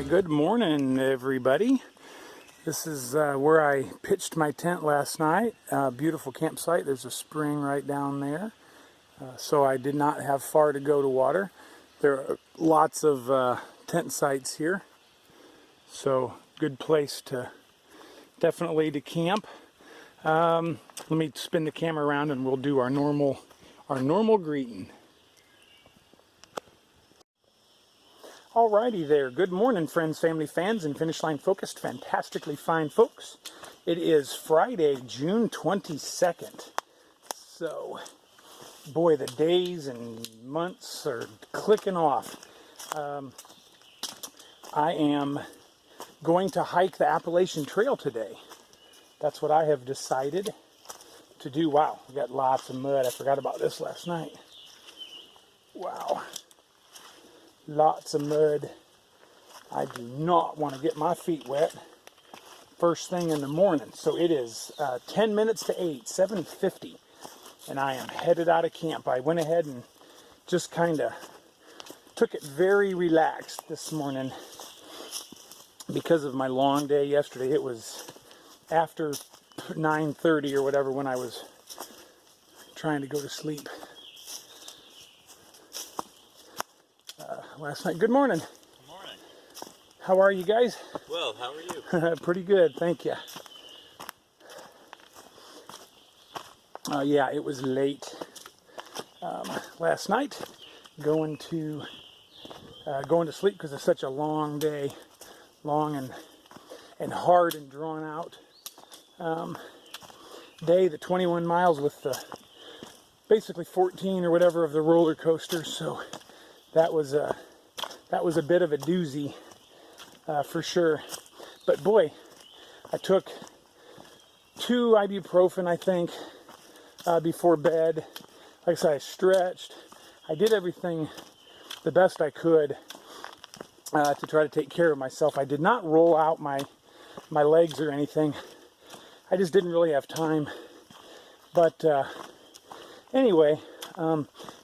Good morning, everybody. This is where I pitched my tent last night. Beautiful campsite. There's a spring right down there. So I did not have far to go to water. There are lots of tent sites here. So good place to definitely to camp. Let me spin the camera around and we'll do our normal greeting. Alrighty there. Good morning, friends, family, fans, and Finish Line focused, fantastically fine folks. It is Friday, June 22nd. So, boy, the days and months are clicking off. I am going to hike the Appalachian Trail today. That's what I have decided to do. Wow, we got lots of mud. I forgot about this last night. Wow. Lots of mud. I do not want to get my feet wet first thing in the morning. So it is 10 minutes to 8, 7:50, and I am headed out of camp. I went ahead and just kind of took it very relaxed this morning because of my long day yesterday. It was after 9:30 or whatever when I was trying to go to sleep last night. Good morning. Good morning. How are you guys? Well, how are you? Pretty good, thank you. Yeah, it was late last night going to sleep because it's such a long day, long and hard and drawn out day. The 21 miles with the basically 14 or whatever of the roller coaster. So that was a bit of a doozy for sure. But boy, I took 2 ibuprofen, I think, before bed. Like I said, I stretched. I did everything the best I could to try to take care of myself. I did not roll out my legs or anything. I just didn't really have time. But anyway,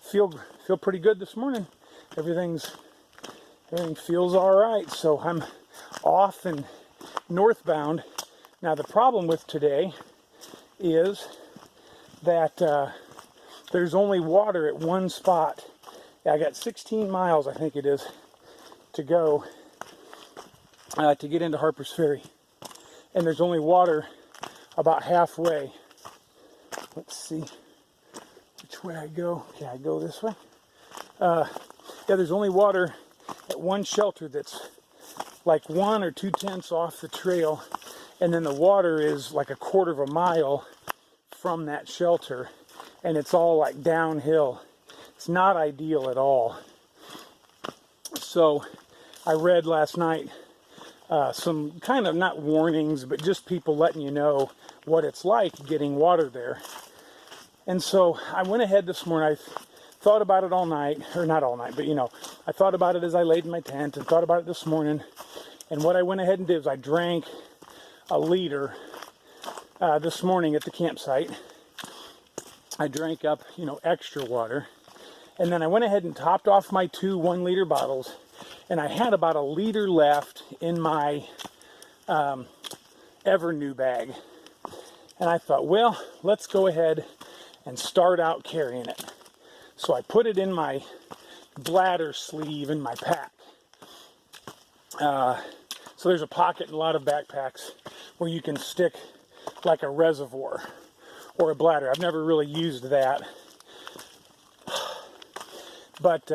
feel pretty good this morning. Everything feels all right. So I'm off and northbound. Now the problem with today is that there's only water at one spot. I got 16 miles, I think it is, to go to get into Harper's Ferry, and there's only water about halfway. Let's see which way I go. Can I go this way? Yeah, there's only water at one shelter that's like 1 or 2 tenths off the trail, and then the water is like a quarter of a mile from that shelter, and it's all like downhill. It's not ideal at all. So I read last night some kind of, not warnings, but just people letting you know what it's like getting water there. And so I went ahead this morning. I thought about it all night, or not all night, but I thought about it as I laid in my tent and thought about it this morning. And what I went ahead and did is I drank a liter this morning at the campsite. I drank up, extra water. And then I went ahead and topped off my 2 1-liter bottles. And I had about a liter left in my Evernew bag. And I thought, well, let's go ahead and start out carrying it. So I put it in my bladder sleeve in my pack. So there's a pocket in a lot of backpacks where you can stick like a reservoir or a bladder. I've never really used that. But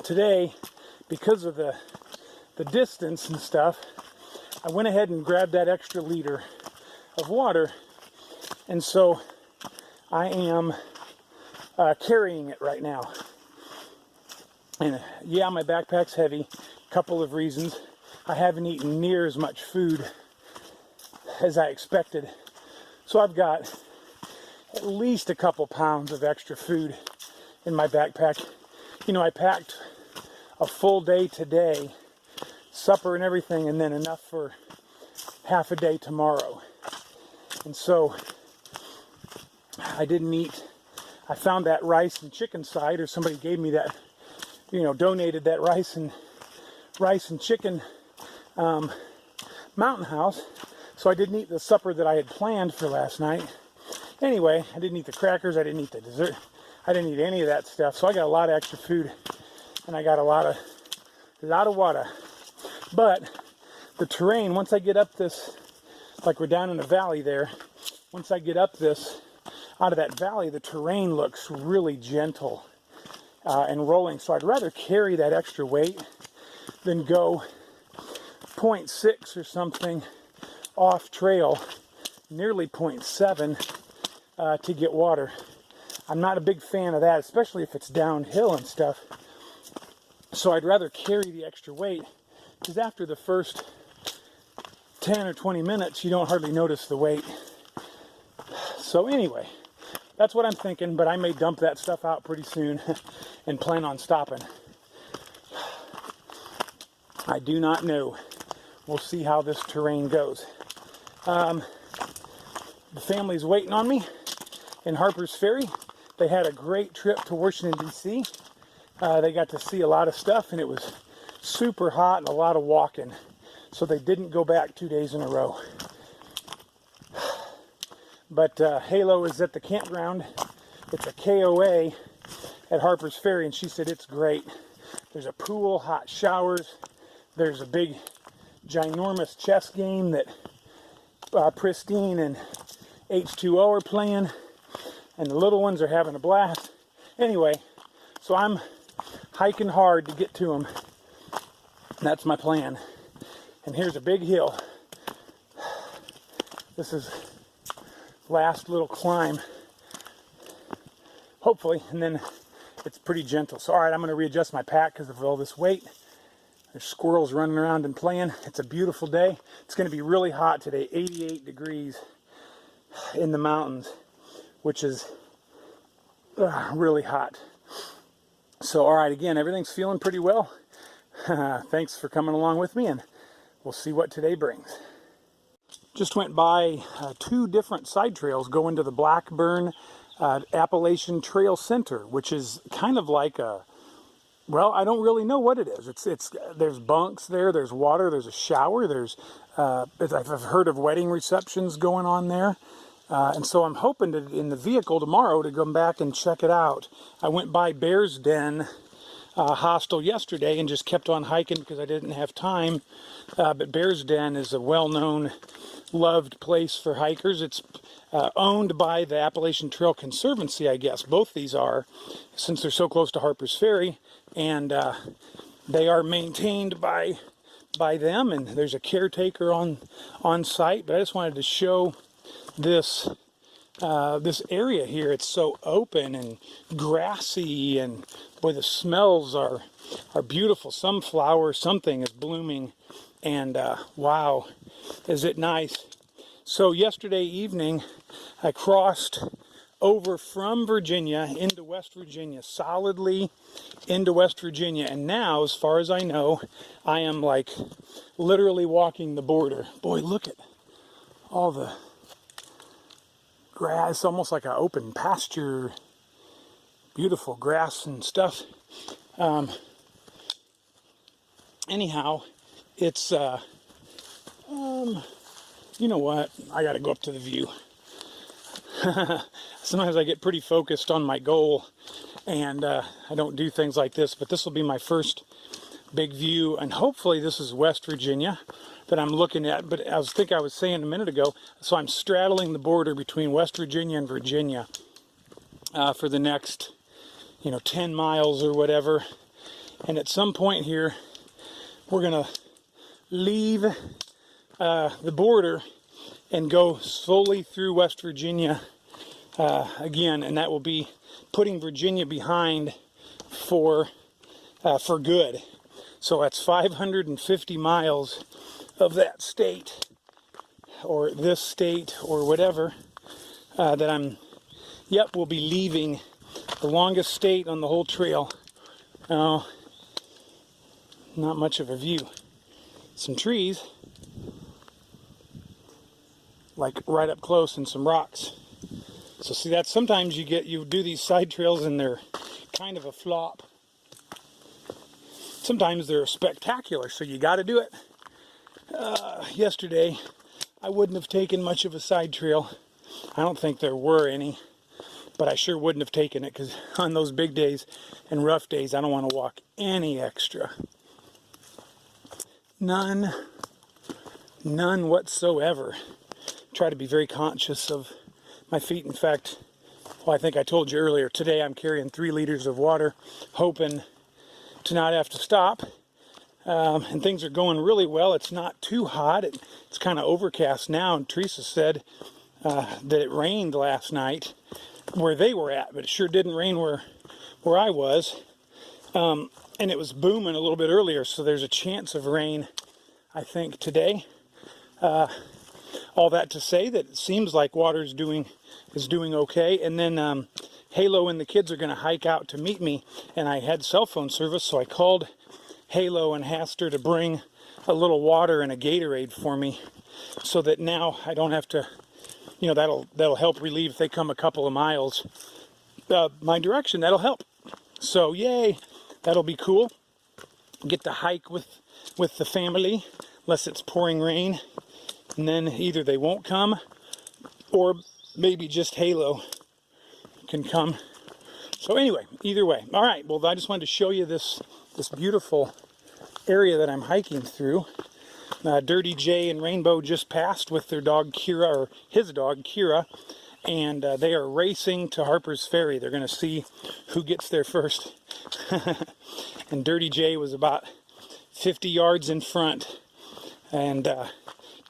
today, because of the distance and stuff, I went ahead and grabbed that extra liter of water. And so I am carrying it right now. And yeah, my backpack's heavy. Couple of reasons. I haven't eaten near as much food as I expected. So I've got at least a couple pounds of extra food in my backpack. I packed a full day today, supper and everything, and then enough for half a day tomorrow. And so I didn't eat. I found that rice and chicken side, or somebody gave me that, donated that rice and chicken mountain house. So I didn't eat the supper that I had planned for last night. Anyway, I didn't eat the crackers, I didn't eat the dessert, I didn't eat any of that stuff. So I got a lot of extra food, and I got a lot of water. But the terrain, once I get up this, like we're down in a valley there, once I get up this, out of that valley, the terrain looks really gentle and rolling. So I'd rather carry that extra weight than go 0.6 or something off trail, nearly 0.7 to get water. I'm not a big fan of that, especially if it's downhill and stuff. So I'd rather carry the extra weight, because after the first 10 or 20 minutes, you don't hardly notice the weight. So anyway, that's what I'm thinking, but I may dump that stuff out pretty soon and plan on stopping. I do not know. We'll see how this terrain goes. The family's waiting on me in Harper's Ferry. They had a great trip to Washington, D.C. They got to see a lot of stuff, and it was super hot and a lot of walking. So they didn't go back 2 days in a row. But Halo is at the campground. It's a KOA at Harper's Ferry, and she said it's great. There's a pool, hot showers. There's a big, ginormous chess game that Pristine and H2O are playing, and the little ones are having a blast. Anyway, so I'm hiking hard to get to them. That's my plan. And here's a big hill. This is last little climb, hopefully, and then it's pretty gentle. So all right, I'm going to readjust my pack because of all this weight. There's squirrels running around and playing. It's a beautiful day. It's going to be really hot today, 88 degrees in the mountains, which is really hot. So all right, again, everything's feeling pretty well. Thanks for coming along with me, and we'll see what today brings. Just went by 2 different side trails going to the Blackburn Appalachian Trail Center, which is kind of like a, well, I don't really know what it is. It's there's bunks there, there's water, there's a shower, there's I've heard of wedding receptions going on there. And so I'm hoping to, in the vehicle tomorrow, to come back and check it out. I went by Bearsden Hostel yesterday and just kept on hiking because I didn't have time. But Bearsden is a well-known, loved place for hikers. It's owned by the Appalachian Trail Conservancy, I guess. Both these are, since they're so close to Harper's Ferry, and they are maintained by them, and there's a caretaker on site. But I just wanted to show this this area here. It's so open and grassy, and boy, the smells are beautiful. Some flower, something is blooming, and wow, is it nice. So yesterday evening I crossed over from Virginia into West Virginia, solidly into West Virginia, and now, as far as I know, I am like literally walking the border. Boy, look at all the grass, almost like an open pasture, beautiful grass and stuff. Anyhow, it's you know what, I gotta go up to the view. Sometimes I get pretty focused on my goal, and I don't do things like this, but this will be my first big view, and hopefully this is West Virginia that I'm looking at. But I was saying a minute ago, so I'm straddling the border between West Virginia and Virginia for the next 10 miles or whatever, and at some point here we're gonna leave the border and go slowly through West Virginia again, and that will be putting Virginia behind for good. So that's 550 miles of that state, or this state, or whatever, that we'll be leaving. The longest state on the whole trail. Not much of a view. Some trees, like right up close, and some rocks. So see, that sometimes you do these side trails and they're kind of a flop. Sometimes they're spectacular, so you got to do it. yesterday, I wouldn't have taken much of a side trail. I don't think there were any, but I sure wouldn't have taken it because on those big days and rough days, I don't want to walk any extra. None whatsoever. Try to be very conscious of my feet. In fact, well, I think I told you earlier, today I'm carrying 3 liters of water, hoping to not have to stop. And things are going really well. It's not too hot. It's kind of overcast now, and Teresa said that it rained last night where they were at, but it sure didn't rain where I was. And it was booming a little bit earlier, so there's a chance of rain, I think, today. All that to say that it seems like water is doing okay. And then Halo and the kids are going to hike out to meet me, and I had cell phone service, so I called Halo and asked her to bring a little water and a Gatorade for me, so that now I don't have to, that'll help relieve if they come a couple of miles my direction. That'll help. So yay, that'll be cool. Get to hike with the family, unless it's pouring rain, and then either they won't come, or maybe just Halo can come. So anyway, either way. All right, well, I just wanted to show you this beautiful area that I'm hiking through. Dirty J and Rainbow just passed with their dog Kira, or his dog Kira, and they are racing to Harper's Ferry. They're going to see who gets there first. And Dirty J was about 50 yards in front, and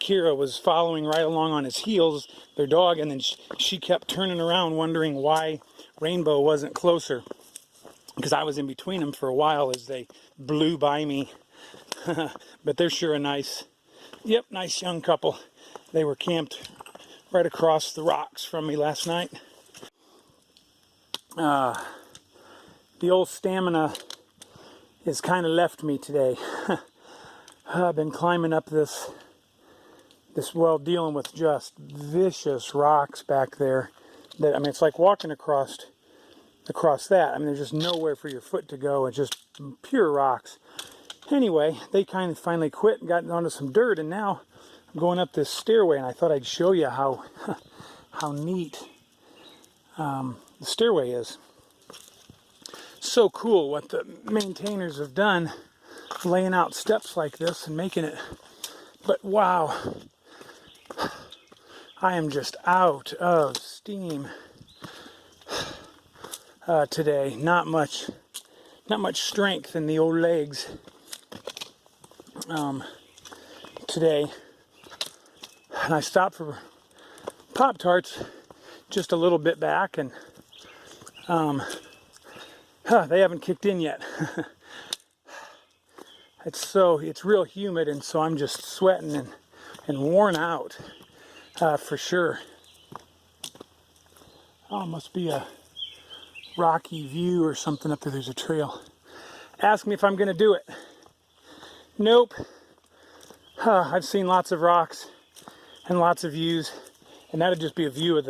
Kira was following right along on his heels, their dog, and then she kept turning around wondering why Rainbow wasn't closer, because I was in between them for a while as they blew by me. But they're sure a nice young couple. They were camped right across the rocks from me last night. The old stamina has kind of left me today. I've been climbing up this dealing with just vicious rocks back there. It's like walking across that. There's just nowhere for your foot to go. It's just pure rocks. Anyway, they kind of finally quit and got onto some dirt, and now I'm going up this stairway, and I thought I'd show you how neat the stairway is. So cool what the maintainers have done, laying out steps like this and making it. But wow, I am just out of steam today. Not much strength in the old legs today. And I stopped for Pop-Tarts just a little bit back, and they haven't kicked in yet. It's real humid, and so I'm just sweating and worn out for sure. Oh, it must be a rocky view or something up there. There's a trail. Ask me if I'm going to do it. Nope. I've seen lots of rocks and lots of views, and that'd just be a view of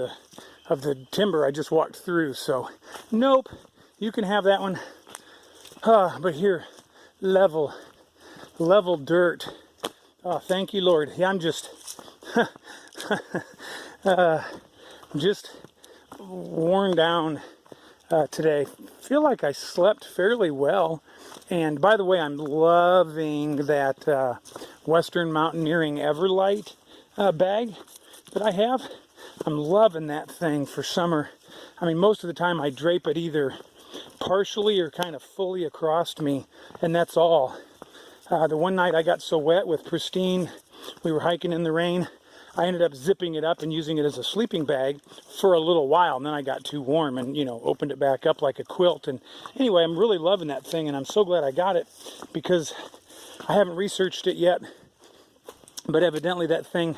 the timber I just walked through. So, nope. You can have that one. But here, level dirt. Oh, thank you, Lord. Yeah, I'm just worn down today. Feel like I slept fairly well. And by the way, I'm loving that Western Mountaineering Everlight bag that I have. I'm loving that thing for summer. Most of the time I drape it either partially or kind of fully across me, and that's all. The one night I got so wet with Pristine, we were hiking in the rain, I ended up zipping it up and using it as a sleeping bag for a little while, and then I got too warm and, opened it back up like a quilt. And anyway, I'm really loving that thing, and I'm so glad I got it, because I haven't researched it yet, but evidently that thing,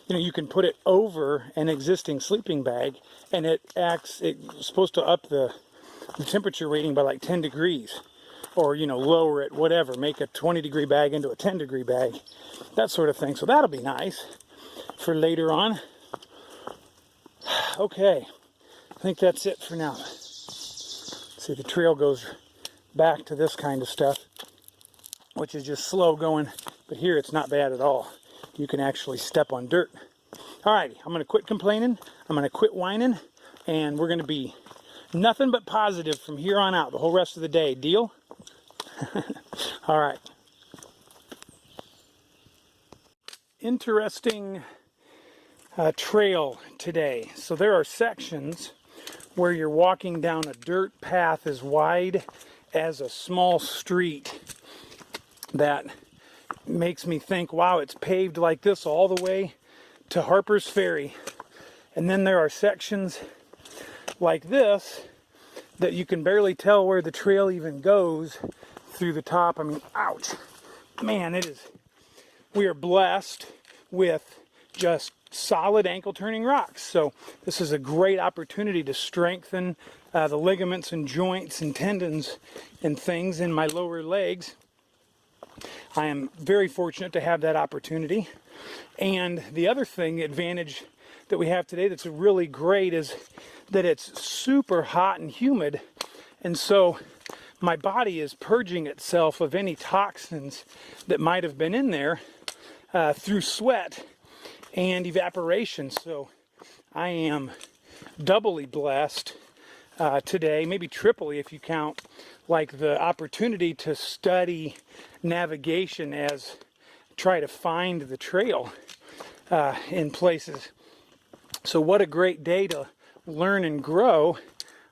you can put it over an existing sleeping bag, and it's supposed to up the temperature rating by like 10 degrees, or lower it, whatever, make a 20-degree bag into a 10-degree bag, that sort of thing. So that'll be nice for later on. Okay, I think that's it for now. See, the trail goes back to this kind of stuff, which is just slow going but here it's not bad at all. You can actually step on dirt. Alrighty, I'm gonna quit complaining, I'm gonna quit whining, and we're gonna be nothing but positive from here on out the whole rest of the day. Deal? Alright. Interesting trail today. So there are sections where you're walking down a dirt path as wide as a small street that makes me think, wow, it's paved like this all the way to Harper's Ferry. And then there are sections like this that you can barely tell where the trail even goes through the top. I mean, ouch. Man, we are blessed with just solid ankle turning rocks. So this is a great opportunity to strengthen the ligaments and joints and tendons and things in my lower legs. I am very fortunate to have that opportunity. And the other thing, advantage that we have today that's really great is that it's super hot and humid. And so my body is purging itself of any toxins that might have been in there through sweat and evaporation. So I am doubly blessed today, maybe triply if you count like the opportunity to study navigation as try to find the trail in places. So what a great day to learn and grow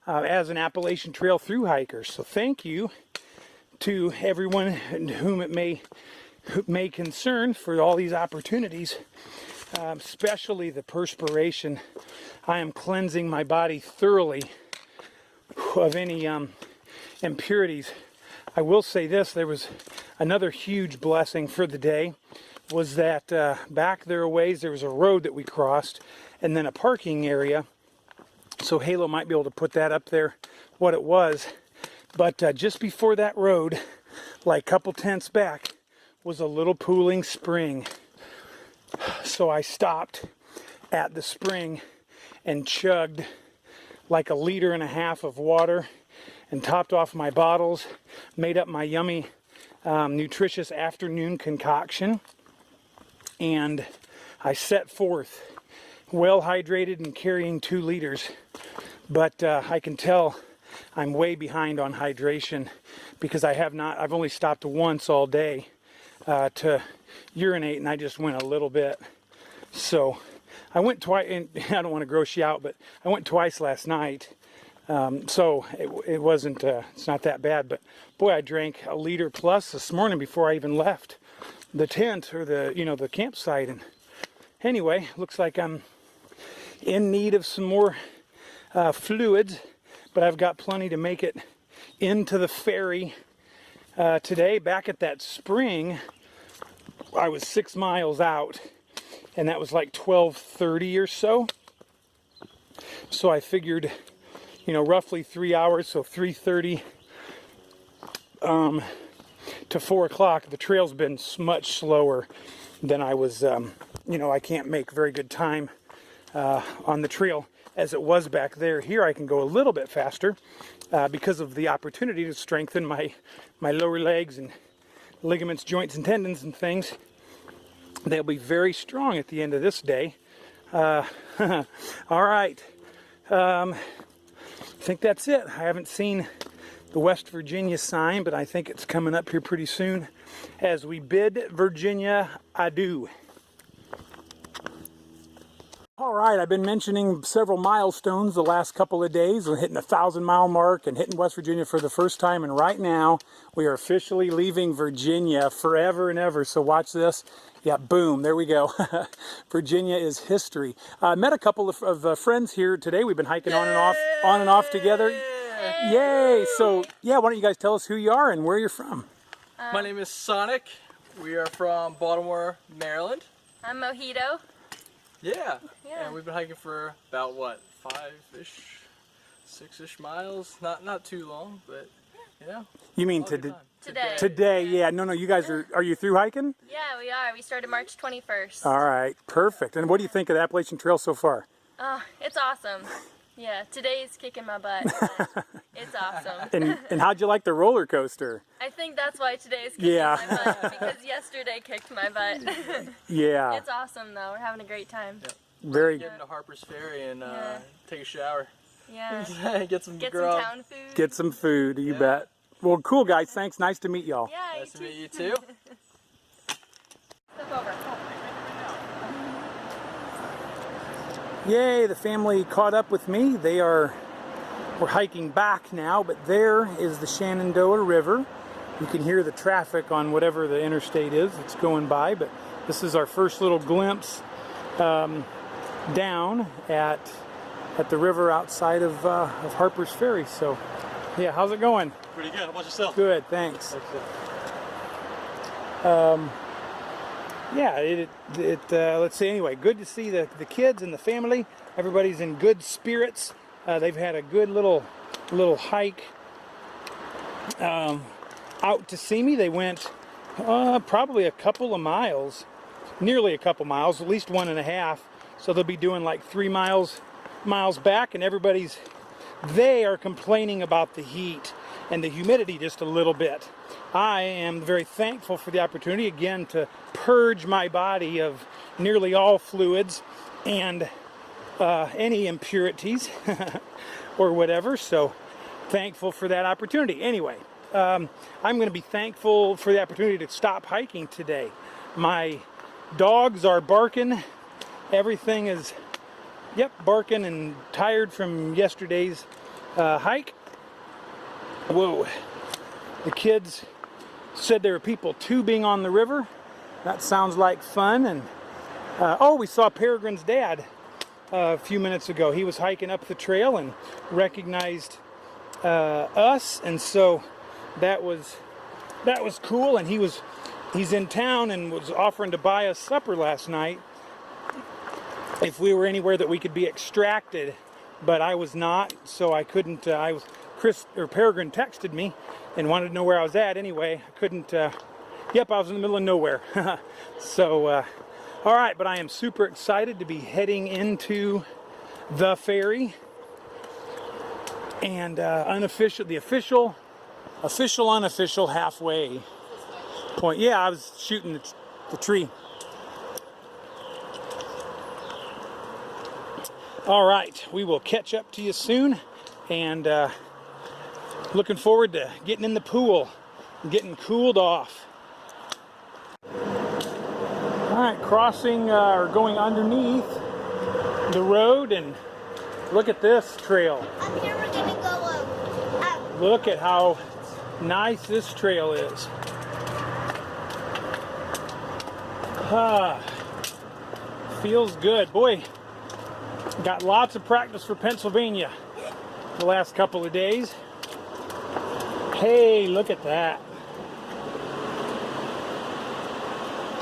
as an Appalachian Trail thru hiker. So thank you to everyone whom it may concern for all these opportunities. Especially the perspiration. I am cleansing my body thoroughly of any impurities. I will say this, there was another huge blessing for the day, was that back there a ways there was a road that we crossed and then a parking area. So Halo might be able to put that up there, what it was. But just before that road, like a couple tents back, was a little pooling spring. So I stopped at the spring and chugged like 1.5 liters of water and topped off my bottles, made up my yummy, nutritious afternoon concoction, and I set forth well hydrated and carrying 2 liters. But I can tell I'm way behind on hydration because I've only stopped once all day to urinate, and I just went a little bit. So I went twice, and I don't want to gross you out, but I went twice last night. So it wasn't, it's not that bad, but boy, I drank 1 liter plus this morning before I even left the tent or the campsite. And anyway, looks like I'm in need of some more fluids, but I've got plenty to make it into the ferry today. Back at that spring, I was 6 miles out, and that was like 12:30 or so. So I figured, roughly 3 hours, so 3:30 to 4 o'clock. The trail's been much slower than I was, I can't make very good time on the trail as it was back there. Here I can go a little bit faster because of the opportunity to strengthen my lower legs and ligaments, joints, and tendons and things. They'll be very strong at the end of this day. All right. I think that's it. I haven't seen the West Virginia sign, but I think it's coming up here pretty soon as we bid Virginia adieu. All right, I've been mentioning several milestones the last couple of days. We're hitting the 1,000-mile mark and hitting West Virginia for the first time. And right now, we are officially leaving Virginia forever and ever. So watch this. Yeah, boom, there we go. Virginia is history. I met a couple of friends here today. We've been hiking on and off together. Yay! So, yeah, why don't you guys tell us who you are and where you're from? My name is Sonic. We are from Baltimore, Maryland. I'm Mojito. Yeah. And we've been hiking for about, 5-ish, 6-ish miles? Not too long, but, You mean Today. Today, yeah. No, you guys are you through hiking? Yeah, we are. We started March 21st. All right, perfect. And what do you think of the Appalachian Trail so far? Oh, it's awesome. Yeah, today's kicking my butt. But it's awesome. And how'd you like the roller coaster? I think that's why today's kicking Yeah. my butt, because yesterday kicked my butt. Yeah. It's awesome though. We're having a great time. Yep. Very Get into Harper's Ferry and Yeah. take a shower. Yeah. Get some Get grub. some town food. Get some food, you Yeah. bet. Well, cool guys. Thanks. Nice to meet y'all. Yeah, Nice to meet you too. Flip over. Yay, the family caught up with me. We're hiking back now, but there is the Shenandoah River. You can hear the traffic on whatever the interstate is that's going by, but this is our first little glimpse down at the river outside of Harper's Ferry. So, yeah, how's it going? Pretty good. How about yourself? Good, thanks. Yeah, let's see, anyway, good to see the kids and the family. Everybody's in good spirits. They've had a good little hike out to see me. They went probably a couple of miles, nearly a couple miles, at least 1.5. So they'll be doing like 3 miles back, and they are complaining about the heat and the humidity just a little bit. I am very thankful for the opportunity again to purge my body of nearly all fluids and any impurities or whatever. So thankful for that opportunity. Anyway, I'm going to be thankful for the opportunity to stop hiking today. My dogs are barking. Everything is, barking and tired from yesterday's hike. Whoa. The kids said there were people tubing on the river. That sounds like fun. And we saw Peregrine's dad a few minutes ago. He was hiking up the trail and recognized us, and so that was cool. And he's in town and was offering to buy us supper last night if we were anywhere that we could be extracted, but I was not, so I couldn't. Peregrine texted me and wanted to know where I was at. Anyway, I couldn't. I was in the middle of nowhere. So, all right, but I am super excited to be heading into the ferry and the official unofficial halfway point. Yeah, I was shooting the tree. All right, we will catch up to you soon, and looking forward to getting in the pool and getting cooled off. All right, crossing or going underneath the road, and look at this trail. Up here we're gonna go up. Look at how nice this trail is. Feels good. Boy, got lots of practice for Pennsylvania the last couple of days. Hey, look at that.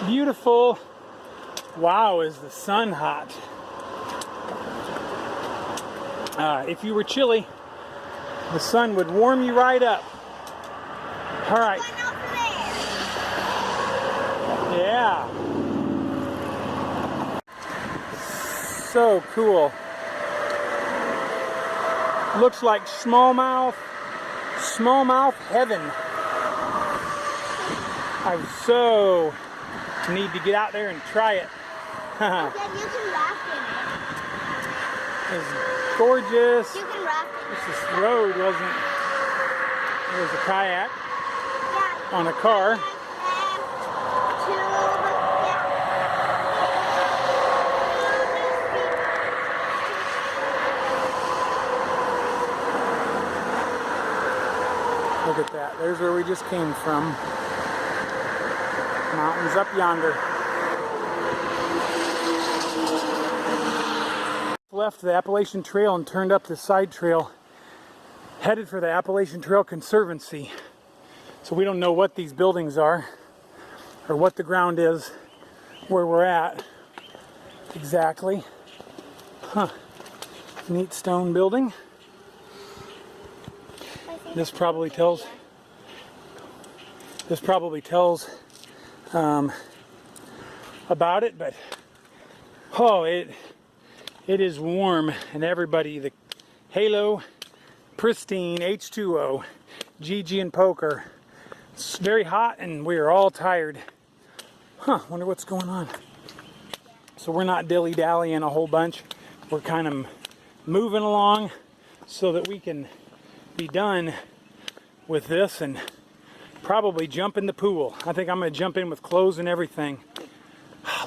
Beautiful. Wow, is the sun hot. If you were chilly, the sun would warm you right up. All right. Yeah. So cool. Looks like smallmouth heaven. I so need to get out there and try it. Dad, you can raft in it. It's gorgeous. You can raft in it. This road wasn't. There was a kayak Yeah. on a car. Look at that. There's where we just came from. Mountains up yonder. Left the Appalachian Trail and turned up the side trail, headed for the Appalachian Trail Conservancy. So we don't know what these buildings are or what the ground is where we're at exactly. Neat stone building. This probably tells about it, but it is warm, and everybody, Halo, pristine, H2O, GG and poker. It's very hot and we are all tired. Wonder what's going on. So we're not dilly-dallying a whole bunch. We're kind of moving along so that we can be done with this and probably jump in the pool. I think I'm going to jump in with clothes and everything.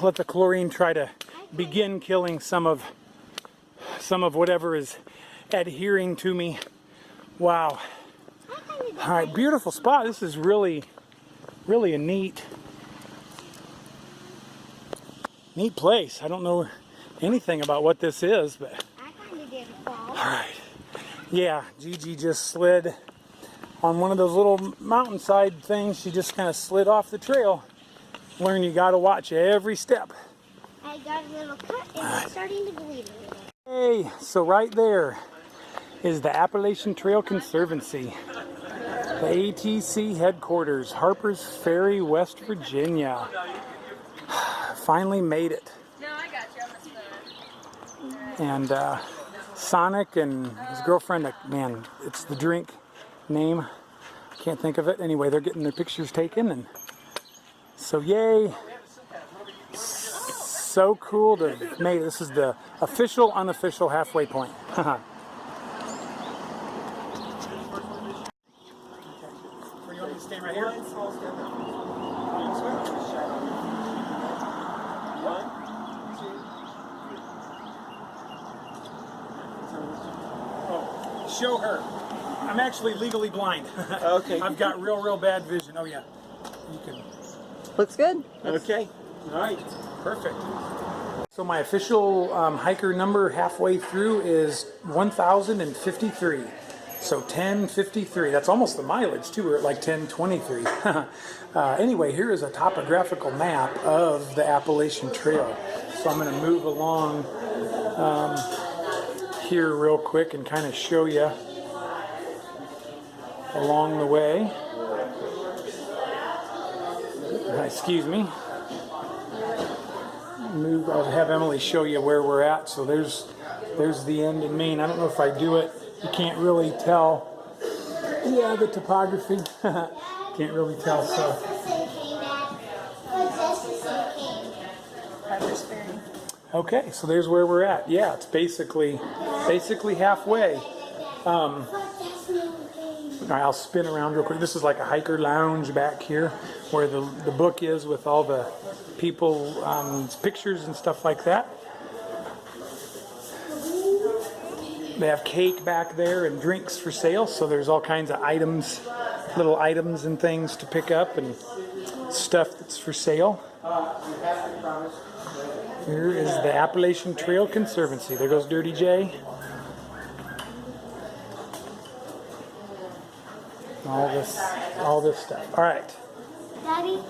Let the chlorine try to begin killing some of whatever is adhering to me. Wow. All right, beautiful spot. This is really a neat place. I don't know anything about what this is, but I kind of did fall. all right. Yeah, Gigi just slid on one of those little mountainside things. She just kind of slid off the trail. Learn you got to watch every step. I got a little cut and it's starting to bleed a little. Hey, so right there is the Appalachian Trail Conservancy, the ATC headquarters, Harpers Ferry, West Virginia. Finally made it. No, I got you. I'm the And Sonic and his girlfriend, man, it's the drink name. Can't think of it. Anyway, they're getting their pictures taken, and so yay. So cool to have made it. This is the official, unofficial halfway point. Where do you want me to stand right here? Oh, show her. I'm actually legally blind. Okay. I've got real bad vision. Oh yeah. You can. Looks good. Okay. All right, perfect. So my official hiker number halfway through is 1,053. So 1053. That's almost the mileage too. We're at like 1023. Anyway, here is a topographical map of the Appalachian Trail. So I'm going to move along here real quick and kind of show you along the way. Excuse me. I'll have Emily show you where we're at. So there's the end in Maine. I don't know if I do it. You can't really tell. Yeah, the topography. Can't really tell. So. Okay, so there's where we're at. Yeah, it's basically halfway. All right, I'll spin around real quick. This is like a hiker lounge back here where the book is with all the people, pictures and stuff like that. They have cake back there and drinks for sale, so there's all kinds of items, little items and things to pick up and stuff that's for sale. Here is the Appalachian Trail Conservancy. There goes Dirty J. All this stuff. All right. Daddy?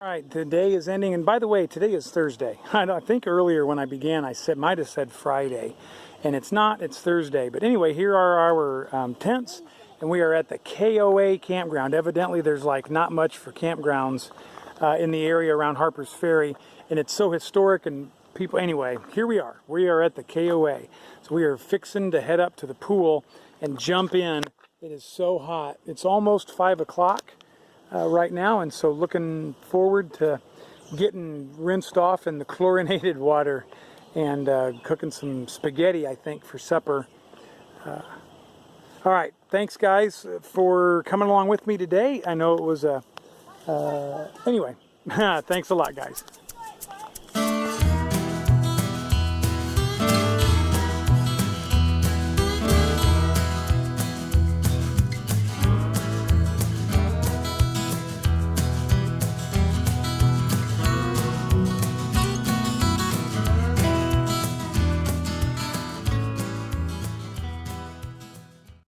All right, the day is ending, and by the way, today is Thursday. I think earlier when I began, might have said Friday, and it's not. It's Thursday. But anyway, here are our tents, and we are at the KOA Campground. Evidently, there's like not much for campgrounds in the area around Harpers Ferry, and it's so historic and people. Anyway, here we are. We are at the KOA, so we are fixing to head up to the pool and jump in. It is so hot. It's almost 5 o'clock. Right now, and so looking forward to getting rinsed off in the chlorinated water and cooking some spaghetti, I think, for supper. All right, thanks guys for coming along with me today. I know it was anyway, thanks a lot guys.